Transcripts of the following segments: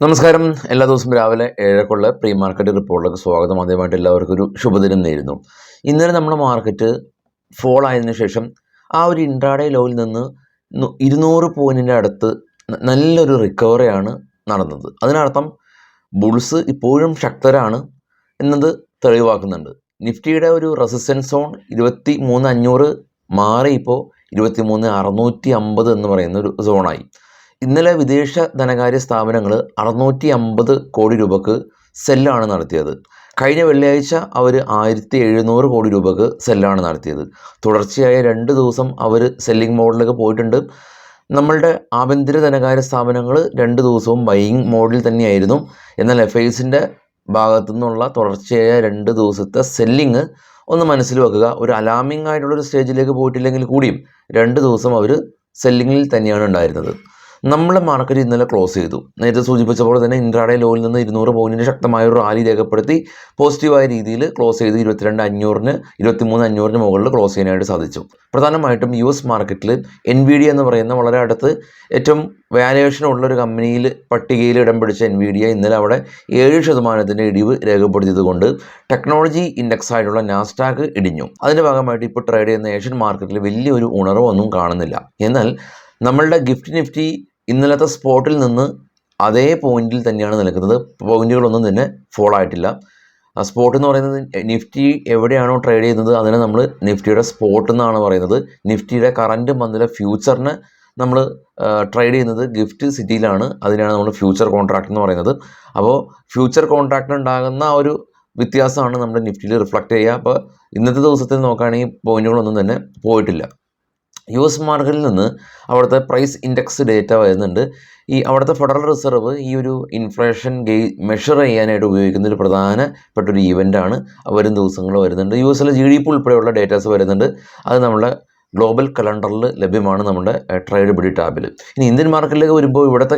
നമസ്കാരം. എല്ലാ ദിവസവും രാവിലെ 7:00 പ്രീ മാർക്കറ്റ് റിപ്പോർട്ടിലേക്ക് സ്വാഗതം. ആദ്യമായിട്ട് എല്ലാവർക്കും ഒരു ശുഭദിനം നേരുന്നു. ഇന്നലെ നമ്മുടെ മാർക്കറ്റ് ഫോൾ ആയതിനു ശേഷം ആ ഒരു ഇൻട്രാഡേ ലോയിൽ നിന്ന് 200 പോയിൻറ്റിൻ്റെ അടുത്ത് നല്ലൊരു റിക്കവറിയാണ് നടന്നത്. അതിനർത്ഥം ബുൾസ് ഇപ്പോഴും ശക്തരാണ് എന്നത് തെളിവാക്കുന്നുണ്ട്. നിഫ്റ്റിയുടെ ഒരു റെസിസ്റ്റൻസ് സോൺ 23,500 മാറി ഇപ്പോൾ 23,650 എന്ന് പറയുന്ന ഒരു സോണായി. ഇന്നലെ വിദേശ ധനകാര്യ സ്ഥാപനങ്ങൾ 650 കോടി രൂപക്ക് സെല്ലാണ് നടത്തിയത്. കഴിഞ്ഞ വെള്ളിയാഴ്ച അവർ 1,700 കോടി രൂപക്ക് സെല്ലാണ് നടത്തിയത്. തുടർച്ചയായ 2 ദിവസം അവർ സെല്ലിംഗ് മോഡിലേക്ക് പോയിട്ടുണ്ട്. നമ്മളുടെ ആഭ്യന്തര ധനകാര്യ സ്ഥാപനങ്ങൾ 2 ദിവസവും ബൈയിങ് മോഡിൽ തന്നെയായിരുന്നു. എന്നാൽ FISൻ്റെ ഭാഗത്തു നിന്നുള്ള തുടർച്ചയായ 2 ദിവസത്തെ സെല്ലിങ് ഒന്ന് മനസ്സിൽ വെക്കുക. ഒരു അലാമിംഗ് ആയിട്ടുള്ളൊരു സ്റ്റേജിലേക്ക് പോയിട്ടില്ലെങ്കിൽ കൂടിയും 2 ദിവസം അവർ സെല്ലിങ്ങിൽ തന്നെയാണ് ഉണ്ടായിരുന്നത്. നമ്മളെ മാർക്കറ്റ് ഇന്നലെ ക്ലോസ് ചെയ്തു. നേരത്തെ സൂചിപ്പിച്ച പോലെ തന്നെ ഇൻട്രാഡേ ലോയിൽ നിന്ന് 200 പോയിൻറ്റിൻ്റെ ശക്തമായ ഒരു റാലി രേഖപ്പെടുത്തി പോസിറ്റീവായ രീതിയിൽ ക്ലോസ് ചെയ്ത് 22,500-ന് 23,500-ന് മുകളിൽ ക്ലോസ് ചെയ്യാനായിട്ട് സാധിച്ചു. പ്രധാനമായിട്ടും US മാർക്കറ്റിൽ NVIDIA എന്ന് പറയുന്ന വളരെ അടുത്ത് ഏറ്റവും ഉള്ളൊരു കമ്പനിയിൽ പട്ടികയിൽ ഇടം പിടിച്ച NVIDIA ഇന്നലെ അവിടെ 7% ഇടിവ് രേഖപ്പെടുത്തിയതുകൊണ്ട് ടെക്നോളജി ഇൻഡെക്സ് ആയിട്ടുള്ള നാസ്ഡാക്ക് ഇടിഞ്ഞു. അതിൻ്റെ ഭാഗമായിട്ട് ഇപ്പോൾ ട്രേഡ് ചെയ്യുന്ന ഏഷ്യൻ മാർക്കറ്റിൽ വലിയൊരു ഉണർവൊന്നും കാണുന്നില്ല. എന്നാൽ നമ്മളുടെ നിഫ്റ്റി ഇന്നലത്തെ സ്പോട്ടിൽ നിന്ന് അതേ പോയിന്റിൽ തന്നെയാണ് നിൽക്കുന്നത്. പോയിന്റുകളൊന്നും തന്നെ ഫോൾ ആയിട്ടില്ല. സ്പോട്ട് എന്ന് പറയുന്നത് നിഫ്റ്റി എവിടെയാണോ ട്രേഡ് ചെയ്യുന്നത് അതിനെ നമ്മൾ നിഫ്റ്റിയുടെ സ്പോട്ട് എന്നാണ് പറയുന്നത്. നിഫ്റ്റിയുടെ കറൻറ്റ് മന്തിലെ ഫ്യൂച്ചറിന് നമ്മൾ ട്രേഡ് ചെയ്യുന്നത് ഗിഫ്റ്റ് സിറ്റിയിലാണ്. അതിനാണ് നമ്മൾ ഫ്യൂച്ചർ കോൺട്രാക്ട് എന്ന് പറയുന്നത്. അപ്പോൾ ഫ്യൂച്ചർ കോൺട്രാക്റ്റിന് ഉണ്ടാകുന്ന ഒരു വ്യത്യാസമാണ് നമ്മുടെ നിഫ്റ്റിയിൽ റിഫ്ലക്റ്റ് ചെയ്യുക. അപ്പോൾ ഇന്നത്തെ ദിവസത്തിൽ നോക്കുകയാണെങ്കിൽ പോയിന്റുകളൊന്നും തന്നെ പോയിട്ടില്ല. US മാർക്കറ്റിൽ നിന്ന് അവിടുത്തെ പ്രൈസ് ഇൻഡെക്സ് ഡേറ്റ വരുന്നുണ്ട്. അവിടുത്തെ ഫെഡറൽ റിസർവ് ഈ ഒരു ഇൻഫ്ലേഷൻ മെഷർ ചെയ്യാനായിട്ട് ഉപയോഗിക്കുന്ന ഒരു പ്രധാനപ്പെട്ടൊരു ഈവൻ്റാണ് വരും ദിവസങ്ങൾ വരുന്നുണ്ട്. USലെ GDP ഉൾപ്പെടെയുള്ള ഡേറ്റാസ് വരുന്നുണ്ട്. അത് നമ്മുടെ ഗ്ലോബൽ കലണ്ടറിൽ ലഭ്യമാണ് നമ്മുടെ ട്രേഡബിലിറ്റി ടാബിൽ. ഇനി ഇന്ത്യൻ മാർക്കറ്റിലേക്ക് വരുമ്പോൾ ഇവിടുത്തെ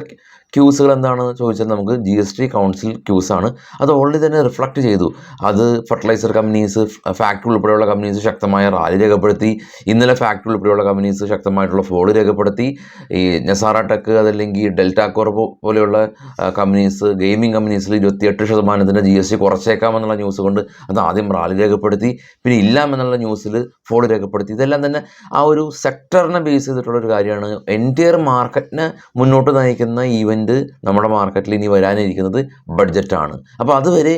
ക്യൂസുകൾ എന്താണെന്ന് ചോദിച്ചാൽ നമുക്ക് GST കൗൺസിൽ ക്യൂസാണ്. അത് ഓൾറെഡി തന്നെ റിഫ്ലക്റ്റ് ചെയ്തു. അത് ഫെർട്ടിലൈസർ കമ്പനീസ്, ഫാക്ടറി ഉൾപ്പെടെയുള്ള കമ്പനീസ് ശക്തമായ റാലി രേഖപ്പെടുത്തി. ഇന്നലെ ഫാക്ടറി ഉൾപ്പെടെയുള്ള കമ്പനീസ് ശക്തമായിട്ടുള്ള ഫോൾ രേഖപ്പെടുത്തി. ഈ നസാറ ടെക് അതല്ലെങ്കിൽ ഡെൽറ്റാകോർ പോലെയുള്ള കമ്പനീസ്, ഗെയിമിംഗ് കമ്പനീസിൽ 28% GST കുറച്ചേക്കാമെന്നുള്ള ന്യൂസ് കൊണ്ട് അത് ആദ്യം റാലി രേഖപ്പെടുത്തി. പിന്നെ ഇല്ലാമെന്നുള്ള ന്യൂസിൽ ഫോൾ രേഖപ്പെടുത്തി. ഇതെല്ലാം തന്നെ ആ ഒരു സെക്ടറിനെ ബേസ് ചെയ്തിട്ടുള്ളൊരു കാര്യമാണ്. എൻറ്റയർ മാർക്കറ്റിനെ മുന്നോട്ട് നയിക്കുന്ന ഈവൻ്റ് നമ്മുടെ മാർക്കറ്റിൽ ഇനി വരാനിരിക്കുന്നത് ബഡ്ജറ്റാണ്. അപ്പോൾ അതുവരെ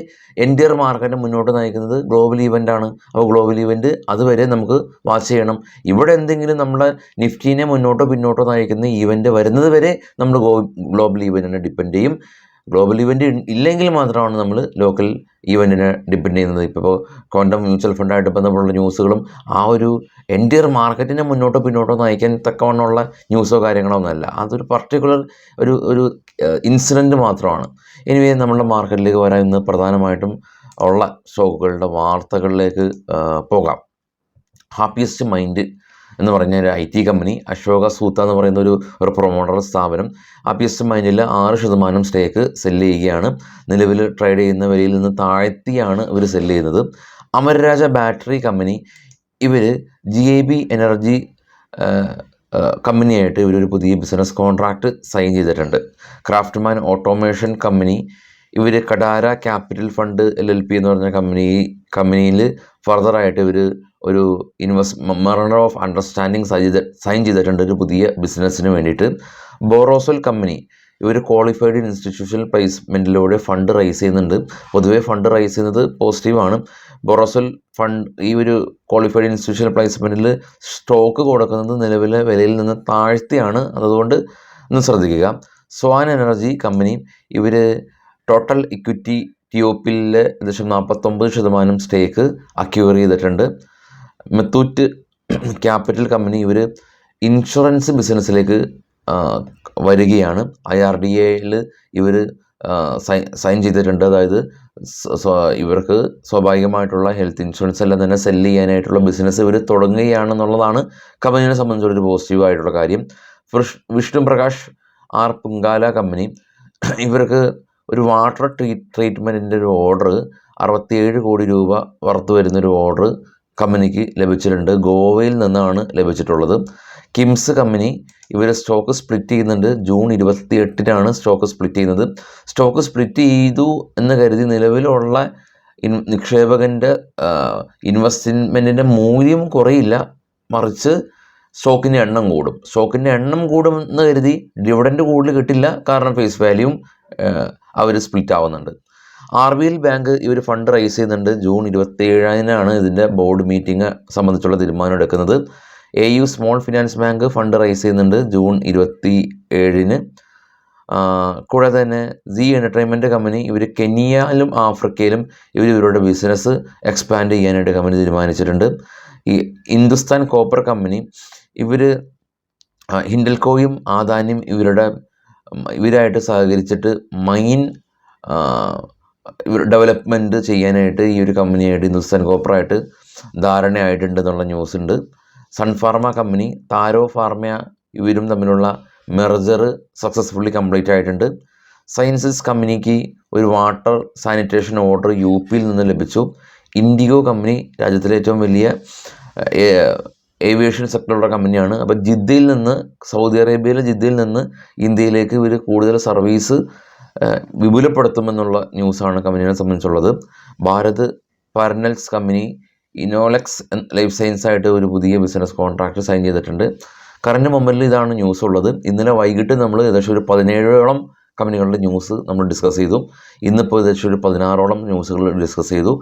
എൻറ്റയർ മാർക്കറ്റിനെ മുന്നോട്ട് നയിക്കുന്നത് ഗ്ലോബൽ ഈവൻ്റാണ്. അപ്പോൾ ഗ്ലോബൽ ഈവൻ്റ് അതുവരെ നമുക്ക് വാച്ച് ചെയ്യണം. ഇവിടെ എന്തെങ്കിലും നമ്മളെ നിഫ്റ്റീനെ മുന്നോട്ടോ പിന്നോട്ടോ നയിക്കുന്ന ഈവൻ്റ് വരുന്നത് വരെ നമ്മൾ ഗ്ലോബൽ ഈവൻറ്റിനെ ഡിപ്പെൻഡ് ചെയ്യും. ഗ്ലോബൽ ഈവൻ്റ് ഇല്ലെങ്കിൽ മാത്രമാണ് നമ്മൾ ലോക്കൽ ഈവൻറ്റിനെ ഡിപ്പെൻഡ് ചെയ്യുന്നത്. ഇപ്പോൾ ക്വാണ്ടം മ്യൂച്വൽ ഫണ്ടായിട്ട് ബന്ധപ്പെട്ടുള്ള ന്യൂസുകളും ആ ഒരു എൻറ്റയർ മാർക്കറ്റിനെ മുന്നോട്ടോ പിന്നോട്ടോ നയിക്കാൻ തക്കവണ്ണമുള്ള ന്യൂസോ കാര്യങ്ങളോ ഒന്നുമല്ല. അതൊരു പർട്ടിക്കുലർ ഒരു ഇൻസിഡൻറ്റ് മാത്രമാണ്. എനിവേ നമ്മളുടെ മാർക്കറ്റിലേക്ക് വരാൻ ഇന്ന് പ്രധാനമായിട്ടും ഉള്ള സ്റ്റോക്കുകളുടെ വാർത്തകളിലേക്ക് പോകാം. ഹാപ്പിയസ്റ്റ് മൈൻഡ് എന്ന് പറഞ്ഞ ഒരു IT കമ്പനി, അശോക സൂത്ത എന്ന് പറയുന്ന ഒരു പ്രൊമോട്ടർ സ്ഥാപനം ഹാപ്പിയസ്റ്റ് മൈൻഡിൽ 6% സ്റ്റേക്ക് സെല്ല് ചെയ്യുകയാണ്. നിലവിൽ ട്രേഡ് ചെയ്യുന്ന വിലയിൽ നിന്ന് താഴ്ത്തിയാണ് ഇവർ സെല്ല് ചെയ്യുന്നത്. അമരരാജ ബാറ്ററി കമ്പനി, ഇവർ GAB എനർജി കമ്പനിയായിട്ട് ഇവരൊരു പുതിയ ബിസിനസ് കോൺട്രാക്റ്റ് സൈൻ ചെയ്തിട്ടുണ്ട്. ക്രാഫ്റ്റ്മാൻ ഓട്ടോമേഷൻ കമ്പനി, ഇവർ കടാര ക്യാപിറ്റൽ ഫണ്ട് LLP എന്ന് പറഞ്ഞ കമ്പനിയിൽ ഫർദറായിട്ട് ഇവർ ഒരു മെമ്മോറണ്ടം ഓഫ് അണ്ടർസ്റ്റാൻഡിങ് സൈൻ ചെയ്തിട്ടുണ്ട് ഒരു പുതിയ ബിസിനസ്സിന് വേണ്ടിയിട്ട്. ബോറോസൽ കമ്പനി, ഇവർ ക്വാളിഫൈഡ് ഇൻസ്റ്റിറ്റ്യൂഷണൽ പ്ലേസ്മെൻറ്റിലൂടെ ഫണ്ട് റൈസ് ചെയ്യുന്നുണ്ട്. പൊതുവെ ഫണ്ട് റൈസ് ചെയ്യുന്നത് പോസിറ്റീവാണ്. ബോറോസൽ ഫണ്ട് ഈ ഒരു ക്വാളിഫൈഡ് ഇൻസ്റ്റിറ്റ്യൂഷണൽ പ്ലേസ്മെൻറ്റിൽ സ്റ്റോക്ക് കൊടുക്കുന്നത് നിലവിലെ വിലയിൽ നിന്ന് താഴ്ത്തിയാണ്. അതുകൊണ്ട് ഒന്ന് ശ്രദ്ധിക്കുക. സ്വാൻ എനർജി കമ്പനി, ഇവർ ടോട്ടൽ ഇക്വിറ്റി TOPൽ 49% സ്റ്റേക്ക് അക്യൂർ ചെയ്തിട്ടുണ്ട്. മെത്തൂറ്റ് ക്യാപിറ്റൽ കമ്പനി, ഇവർ ഇൻഷുറൻസ് ബിസിനസ്സിലേക്ക് വരികയാണ്. IRDAയിൽ ഇവർ സൈൻ ചെയ്തിട്ടുണ്ട്. അതായത് ഇവർക്ക് സ്വാഭാവികമായിട്ടുള്ള ഹെൽത്ത് ഇൻഷുറൻസ് എല്ലാം തന്നെ സെല്ല് ചെയ്യാനായിട്ടുള്ള ബിസിനസ് ഇവർ തുടങ്ങുകയാണെന്നുള്ളതാണ് കമ്പനിയെ സംബന്ധിച്ചുള്ളൊരു പോസിറ്റീവായിട്ടുള്ള കാര്യം. വിഷ്ണു പ്രകാശ് പുങ്കാല കമ്പനി, ഇവർക്ക് ഒരു വാട്ടർ ട്രീറ്റ്മെൻറ്റിൻ്റെ ഒരു ഓർഡർ 67 കോടി രൂപ വർത്ത് വരുന്നൊരു ഓർഡർ കമ്പനിക്ക് ലഭിച്ചിട്ടുണ്ട്. ഗോവയിൽ നിന്നാണ് ലഭിച്ചിട്ടുള്ളത്. കിംസ് കമ്പനി, ഇവർ സ്റ്റോക്ക് സ്പ്ലിറ്റ് ചെയ്യുന്നുണ്ട്. ജൂൺ 28-നാണ് സ്റ്റോക്ക് സ്പ്ലിറ്റ് ചെയ്യുന്നത്. സ്റ്റോക്ക് സ്പ്ലിറ്റ് ചെയ്തു എന്ന് കരുതി നിലവിലുള്ള നിക്ഷേപകൻ്റെ ഇൻവെസ്റ്റ്മെൻറ്റിൻ്റെ മൂല്യം കുറയില്ല, മറിച്ച് സ്റ്റോക്കിൻ്റെ എണ്ണം കൂടും. സ്റ്റോക്കിൻ്റെ എണ്ണം കൂടുമെന്ന് കരുതി ഡിവിഡൻഡ് കൂടുതൽ കിട്ടില്ല, കാരണം ഫേസ് വാല്യൂവും അവർ സ്പ്ലിറ്റ് ആവുന്നുണ്ട്. RBL ബാങ്ക് ഇവർ ഫണ്ട് റൈസ് ചെയ്യുന്നുണ്ട്. ജൂൺ 27-നാണ് ഇതിൻ്റെ ബോർഡ് മീറ്റിംഗ് സംബന്ധിച്ചുള്ള തീരുമാനം എടുക്കുന്നത്. AU small finance bank fund raise ചെയ്യുന്നുണ്ട് ജൂൺ 27-ന്. കൂടാതെ തന്നെ സി എൻ്റർടൈൻമെൻറ്റ് കമ്പനി ഇവർ കെനിയയിലും ആഫ്രിക്കയിലും ഇവരുടെ ബിസിനസ് എക്സ്പാൻഡ് ചെയ്യാനായിട്ട് കമ്പനി തീരുമാനിച്ചിട്ടുണ്ട്. ഈ ഹിന്ദുസ്ഥാൻ കോപ്പർ കമ്പനി ഇവർ ഹിൻഡൽകോയും ആദാനിയും ഇവരായിട്ട് സഹകരിച്ചിട്ട് മൈൻ ഡെവലപ്മെൻറ്റ് ചെയ്യാനായിട്ട് ഈ ഒരു കമ്പനിയായിട്ട് ഹിന്ദുസ്ഥാൻ കോപ്പറായിട്ട് ധാരണയായിട്ടുണ്ടെന്നുള്ള ന്യൂസ് ഉണ്ട്. സൺഫാർമ കമ്പനി താരോ ഫാർമ ഇവരും തമ്മിലുള്ള മെർജർ സക്സസ്ഫുള്ളി കംപ്ലീറ്റ് ആയിട്ടുണ്ട്. സയൻസിസ് കമ്പനിക്ക് ഒരു വാട്ടർ സാനിറ്റേഷൻ ഓർഡർ UP നിന്ന് ലഭിച്ചു. ഇൻഡിഗോ കമ്പനി രാജ്യത്തിലെ ഏറ്റവും വലിയ ഏവിയേഷൻ സെക്ടറുള്ള കമ്പനിയാണ്. അപ്പോൾ സൗദി അറേബ്യയിലെ ജിദ്ദയിൽ നിന്ന് ഇന്ത്യയിലേക്ക് ഇവർ കൂടുതൽ സർവീസ് വിപുലപ്പെടുത്തുമെന്നുള്ള ന്യൂസാണ് കമ്പനിയെ സംബന്ധിച്ചുള്ളത്. Bharat പർനെൽസ് company Inolex life science ആയിട്ട് ഒരു പുതിയ ബിസിനസ് കോൺട്രാക്റ്റ് സൈൻ ചെയ്തിട്ടുണ്ട്. കറൻറ്റ് മൊമെൻറ്റിൽ ഇതാണ് ന്യൂസ് ഉള്ളത്. ഇന്നലെ വൈകിട്ട് നമ്മൾ ഏകദേശം ഒരു 17ഓളം കമ്പനികളുടെ ന്യൂസ് നമ്മൾ ഡിസ്കസ് ചെയ്തു. ഇന്നിപ്പോൾ ഏകദേശം ഒരു 16ഓളം ന്യൂസുകൾ ഡിസ്കസ് ചെയ്തു.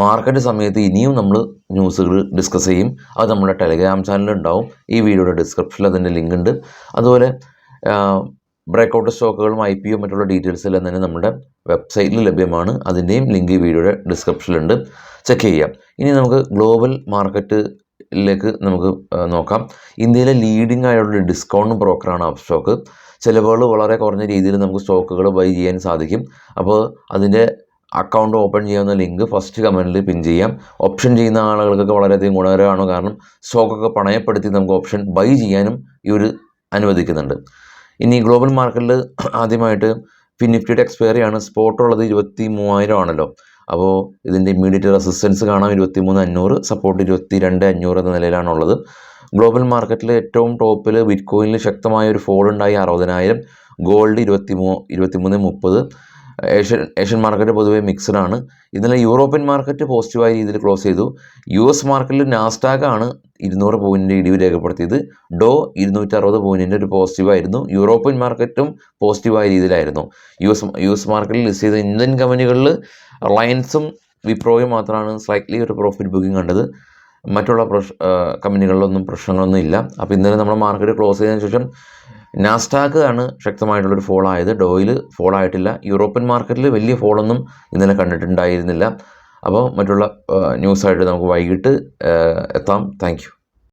മാർക്കറ്റ് സമയത്ത് ഇനിയും നമ്മൾ ന്യൂസുകൾ ഡിസ്കസ് ചെയ്യും. അത് നമ്മുടെ ടെലഗ്രാം ചാനലുണ്ടാവും. ഈ വീഡിയോയുടെ ഡിസ്ക്രിപ്ഷനിൽ അതിൻ്റെ ലിങ്ക് ഉണ്ട്. അതുപോലെ ബ്രേക്കൗട്ട് സ്റ്റോക്കുകളും IPO മറ്റുള്ള ഡീറ്റെയിൽസ് എല്ലാം തന്നെ നമ്മുടെ വെബ്സൈറ്റിൽ ലഭ്യമാണ്. അതിൻ്റെയും ലിങ്ക് ഈ വീഡിയോയുടെ ഡിസ്ക്രിപ്ഷനിലുണ്ട്, ചെക്ക് ചെയ്യാം. ഇനി നമുക്ക് ഗ്ലോബൽ മാർക്കറ്റിലേക്ക് നമുക്ക് നോക്കാം. ഇന്ത്യയിലെ ലീഡിംഗ് ആയിട്ടുള്ള ഡിസ്കൗണ്ട് ബ്രോക്കറാണ് അപ്സ്റ്റോക്ക്. ചിലവുകൾ വളരെ കുറഞ്ഞ രീതിയിൽ നമുക്ക് സ്റ്റോക്കുകൾ ബൈ ചെയ്യാൻ സാധിക്കും. അപ്പോൾ അതിൻ്റെ അക്കൗണ്ട് ഓപ്പൺ ചെയ്യാവുന്ന ലിങ്ക് ഫസ്റ്റ് കമൻറ്റിൽ പിൻ ചെയ്യാം. ഓപ്ഷൻ ചെയ്യുന്ന ആളുകൾക്കൊക്കെ വളരെയധികം ഗുണകരമാണ്, കാരണം സ്റ്റോക്കൊക്കെ പണയപ്പെടുത്തി നമുക്ക് ഓപ്ഷൻ ബൈ ചെയ്യാനും ഈ ഒരു അനുവദിക്കുന്നുണ്ട്. ഇനി ഗ്ലോബൽ മാർക്കറ്റിൽ ആദ്യമായിട്ട് നിഫ്റ്റിയുടെ എക്സ്പയറി ആണ്. സ്പോട്ട് ഉള്ളത് 23,000 ആണല്ലോ. അപ്പോൾ ഇതിൻ്റെ ഇമ്മീഡിയറ്റ് റെസിസ്റ്റൻസ് കാണാം 23,500, സപ്പോർട്ട് 22,500 എന്ന നിലയിലാണുള്ളത്. ഗ്ലോബൽ മാർക്കറ്റിൽ ഏറ്റവും ടോപ്പിൽ ബിറ്റ്കോയിനിൽ ശക്തമായ ഒരു ഫോൾ ഉണ്ടായി 60,000, ഗോൾഡ് 23,30. ഏഷ്യൻ മാർക്കറ്റ് പൊതുവേ മിക്സഡ് ആണ്. ഇന്നലെ യൂറോപ്യൻ മാർക്കറ്റ് പോസിറ്റീവായ രീതിയിൽ ക്ലോസ് ചെയ്തു. US മാർക്കറ്റിൽ നാസ്ഡാക്ക് ആണ് 200 പോയിൻറ്റിൻ്റെ ഇടിവ് രേഖപ്പെടുത്തിയത്. ഡോ 260 പോയിൻറ്റിൻ്റെ ഒരു പോസിറ്റീവായിരുന്നു. യൂറോപ്യൻ മാർക്കറ്റും പോസിറ്റീവായ രീതിയിലായിരുന്നു. US മാർക്കറ്റിൽ ലിസ്റ്റ് ചെയ്ത ഇന്ത്യൻ കമ്പനികളിൽ റിലയൻസും വിപ്രോയും മാത്രമാണ് സ്ലൈറ്റ്ലി ഒരു പ്രോഫിറ്റ് ബുക്കിംഗ് കണ്ടത്. മറ്റുള്ള കമ്പനികളിലൊന്നും പ്രശ്നങ്ങളൊന്നും ഇല്ല. അപ്പോൾ ഇന്നലെ നമ്മൾ മാർക്കറ്റ് ക്ലോസ് ചെയ്തതിന് ശേഷം നാസ്ഡാക്ക് ആണ് ശക്തമായിട്ടുള്ളൊരു ഫോൾ ആയത്. ഡോയിൽ ഫോൾ ആയിട്ടില്ല. യൂറോപ്യൻ മാർക്കറ്റിൽ വലിയ ഫോളൊന്നും ഇന്നലെ കണ്ടിട്ടുണ്ടായിരുന്നില്ല. അപ്പോൾ മറ്റുള്ള ന്യൂസായിട്ട് നമുക്ക് വൈകിട്ട് എത്താം. Thank you.